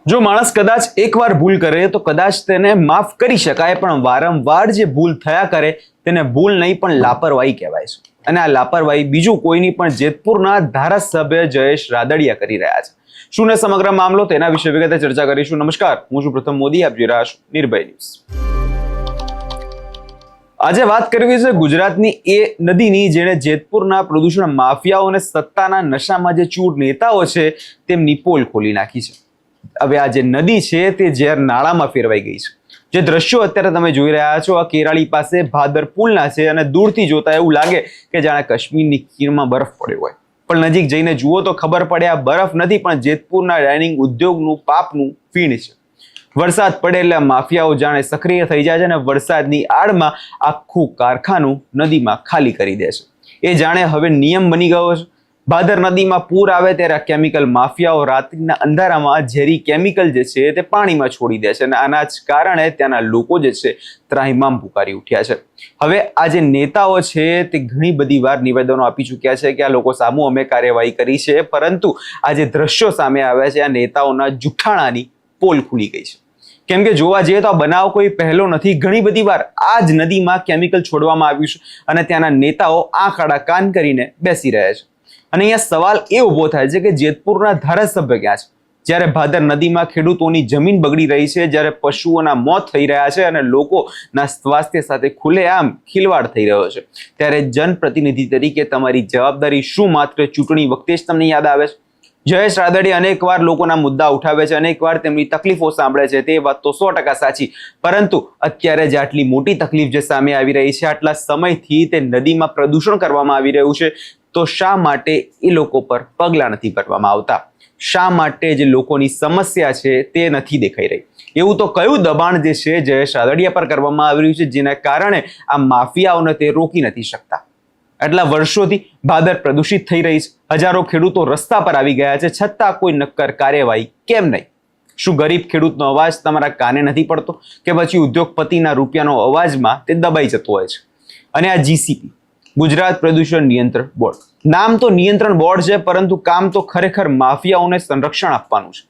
જો માણસ કદાચ એકવાર ભૂલ કરે તો કદાચ તેને માફ કરી શકાય, પણ વારંવાર જે ભૂલ થયા કરે તેને ભૂલ નહીં પણ લાપરવાહી કહેવાય છે. અને આ લાપરવાહી બીજું કોઈની પણ જેતપુરના ધારાસભ્ય જયેશ રાદડિયા કરી રહ્યા છે. શું ને સમગ્ર મામલો તેના વિશે વિગતે ચર્ચા કરીશું. નમસ્કાર, હું છું પ્રથમ મોદી, આપ જોઈ રહ્યા છો નિર્ભય ન્યૂઝ. આજે વાત કરવી છે ગુજરાતની એ નદીની જેણે જેતપુરના પ્રદૂષણ માફિયાઓ અને સત્તાના નશામાં જે ચૂર નેતાઓ છે તેમની પોલ ખોલી નાખી છે. હવે આ જે નદી છે તે ઝેર નાળામાં ફેરવાઈ ગઈ છે. જે દ્રશ્યો અત્યારે તમે જોઈ રહ્યા છો આ કેરાળી પાસે ભાદર પુલના છે અને દૂરથી જોતા એવું લાગે કે જાણે કાશ્મીરની ખીણમાં બરફ પડ્યો હોય, પણ નજીક જઈને જુઓ તો ખબર પડે આ બરફ નથી પણ જેતપુરના ડાઇનિંગ ઉદ્યોગનું પાપનું ફીણ છે. વરસાદ પડે એટલે માફિયાઓ જાણે સક્રિય થઈ જાય છે અને વરસાદની આડમાં આખું કારખાનું નદીમાં ખાલી કરી દે છે. એ જાણે હવે નિયમ બની ગયો છે. ભાદર નદીમાં પૂર આવે ત્યારે આ કેમિકલ માફિયાઓ રાત્રિના અંધારામાં ઝેરી કેમિકલ જે છે તે પાણીમાં છોડી દે છે અને આના જ કારણે ત્યાંના લોકો જે છે ત્રાહિમામ પુકારી ઉઠ્યા છે. હવે આ જે નેતાઓ છે તે ઘણી બધી વાર નિવેદનો આપી ચૂક્યા છે કે આ લોકો સામે અમે કાર્યવાહી કરી છે, પરંતુ આ જે દ્રશ્યો સામે આવ્યા છે આ નેતાઓના જુઠ્ઠાણાની પોલ ખુલી ગઈ છે. કેમ કે જોવા જઈએ તો આ બનાવ કોઈ પહેલો નથી. ઘણી બધી વાર આ જ નદીમાં કેમિકલ છોડવામાં આવ્યું છે અને ત્યાંના નેતાઓ આંખ આડા કાન કરીને બેસી રહ્યા છે. અને અહીંયા સવાલ એ ઉભો થાય છે કે જેતપુરના ધારાસભ્ય ક્યાં છે? જ્યારે ભાદર નદીમાં ખેડૂતોની જમીન બગડી રહી છે, જ્યારે પશુઓના મોત થઈ રહ્યા છે અને લોકોના સ્વાસ્થ્ય સાથે ખુલ્લેઆમ ખિલવાડ થઈ રહ્યો છે, ત્યારે જનપ્રતિનિધિ તરીકે તમારી જવાબદારી શું માત્ર ચૂંટણી વખતે જ તમને યાદ આવે છે? જયેશ રાદડિયા અનેકવાર લોકોના મુદ્દા ઉઠાવે છે, અનેકવાર તેમની તકલીફો સાંભળે છે, તે વાત તો 100% સાચી, પરંતુ અત્યારે જે આટલી મોટી તકલીફ જે સામે આવી રહી છે, આટલા સમયથી તે નદીમાં પ્રદૂષણ કરવામાં આવી રહ્યું છે, તો શા માટે એ લોકો પર પગલાં નથી ભરવામાં આવતા? શા માટે જે લોકોની સમસ્યા છે તે નથી દેખાઈ રહી? એવું તો કયું દબાણ જે છે જયેશ રાદડિયા પર કરવામાં આવી રહ્યું છે જેના કારણે આ માફિયાઓને તે રોકી નથી શકતા? આટલા વર્ષોથી ભાદર પ્રદૂષિત થઈ રહી છે, હજારો ખેડૂતો રસ્તા પર આવી ગયા છે, છતાં કોઈ નક્કર કાર્યવાહી કેમ નહીં? શું ગરીબ ખેડૂતનો અવાજ તમારા કાને નથી પડતો કે પછી ઉદ્યોગપતિના રૂપિયાનો અવાજમાં તે દબાઈ જતો હોય છે? અને આ જીસીપી, ગુજરાત પ્રદૂષણ નિયંત્રણ બોર્ડ, નામ તો નિયંત્રણ બોર્ડ છે, પરંતુ કામ તો ખરેખર માફિયાઓને સંરક્ષણ આપવાનું છે.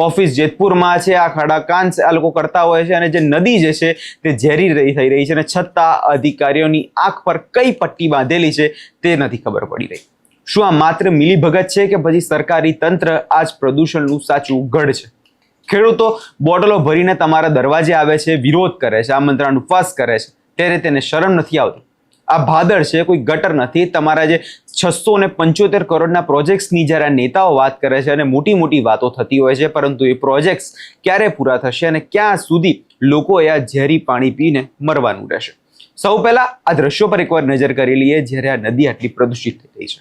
ઓફિસ જેતપુરમાં છે, આ ખાડાકાન આ લોકો કરતા હોય છે અને જે નદી જે છે તે ઝેરી થઈ રહી છે અને છતાં અધિકારીઓની આંખ પર કઈ પટ્ટી બાંધેલી છે તે નથી ખબર પડી રહી. શું આ માત્ર મિલીભગત છે કે પછી સરકારી તંત્ર આ જ પ્રદૂષણનું સાચું ગઢ છે? ખેડૂતો બોટલો ભરીને તમારા દરવાજે આવે છે, વિરોધ કરે છે, આમંત્રણ ઉપવાસ કરે છે, ત્યારે તેને શરમ નથી આવતી? આ ભાદર છે, કોઈ ગટર નથી. તમારા જે 675 કરોડના પ્રોજેક્ટ્સની જ્યારે નેતાઓ વાત કરે છે અને મોટી મોટી વાતો થતી હોય છે, પરંતુ એ પ્રોજેક્ટ્સ ક્યારે પૂરા થશે અને ક્યાં સુધી લોકોએ આ ઝેરી પાણી પીને મરવાનું રહેશે? સૌ પહેલા આ દ્રશ્યો પર એકવાર નજર કરી લઈએ જ્યારે આ નદી આટલી પ્રદૂષિત થઈ રહી છે.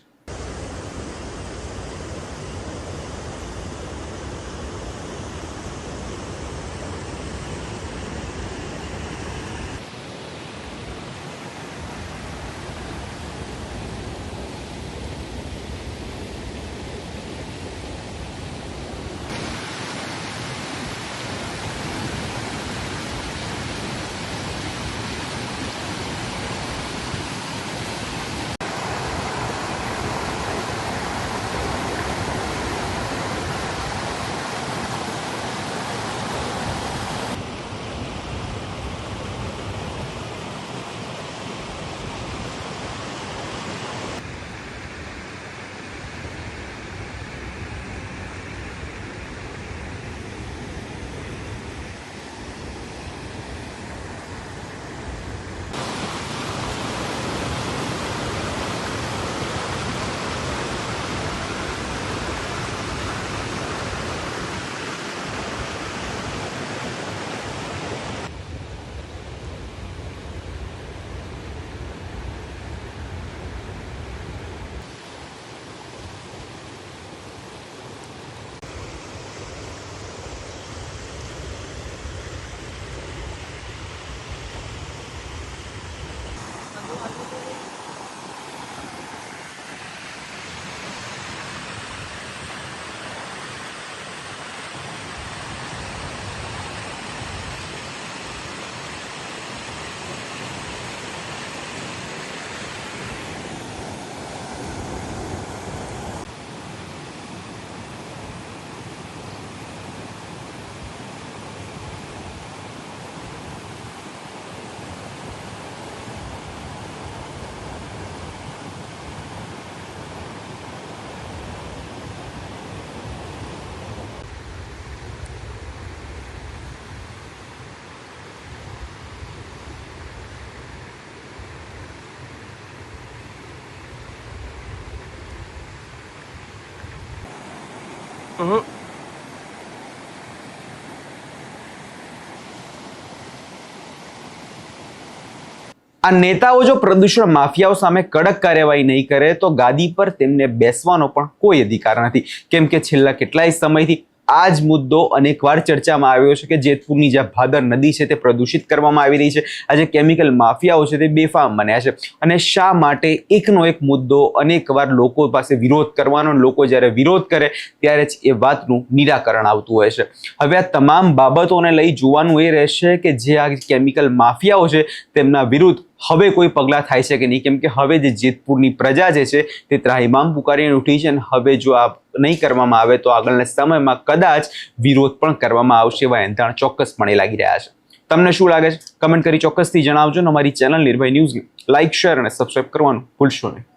આ નેતાઓ જો પ્રદૂષણ માફિયાઓ સામે કડક કાર્યવાહી નહીં કરે તો ગાદી પર તેમને બેસવાનો પણ કોઈ અધિકાર નથી, કેમ કે છેલ્લા કેટલાય સમયથી આ જ મુદ્દો અનેકવાર ચર્ચામાં આવ્યો છે કે જેતપુરની જે ભાદર નદી છે તે પ્રદૂષિત કરવામાં આવી રહી છે. આ જે કેમિકલ માફિયાઓ છે તે બેફામ બન્યા છે. અને શા માટે એકનો એક મુદ્દો અનેકવાર લોકો પાસે વિરોધ કરવાનો, લોકો જ્યારે વિરોધ કરે ત્યારે જ એ વાતનું નિરાકરણ આવતું હોય છે. હવે આ તમામ બાબતોને લઈ જોવાનું એ રહેશે કે જે આ કેમિકલ માફિયાઓ છે તેમના વિરુદ્ધ હવે કોઈ પગલાં થાય છે કે નહીં, કેમ કે હવે જે જેતપુરની પ્રજા જે છે તે ત્રાહિમામ પુકારીને ઉઠી છે. અને હવે જો આ નહીં કરવામાં આવે તો આગળના સમયમાં કદાચ વિરોધ પણ કરવામાં આવશે એવા એંધાણ ચોક્કસપણે લાગી રહ્યા છે. તમને શું લાગે છે? કમેન્ટ કરી ચોક્કસથી જણાવજો. અમારી ચેનલ નિર્ભય ન્યૂઝને લાઇક, શેર અને સબસ્ક્રાઇબ કરવાનું ભૂલશો નહીં.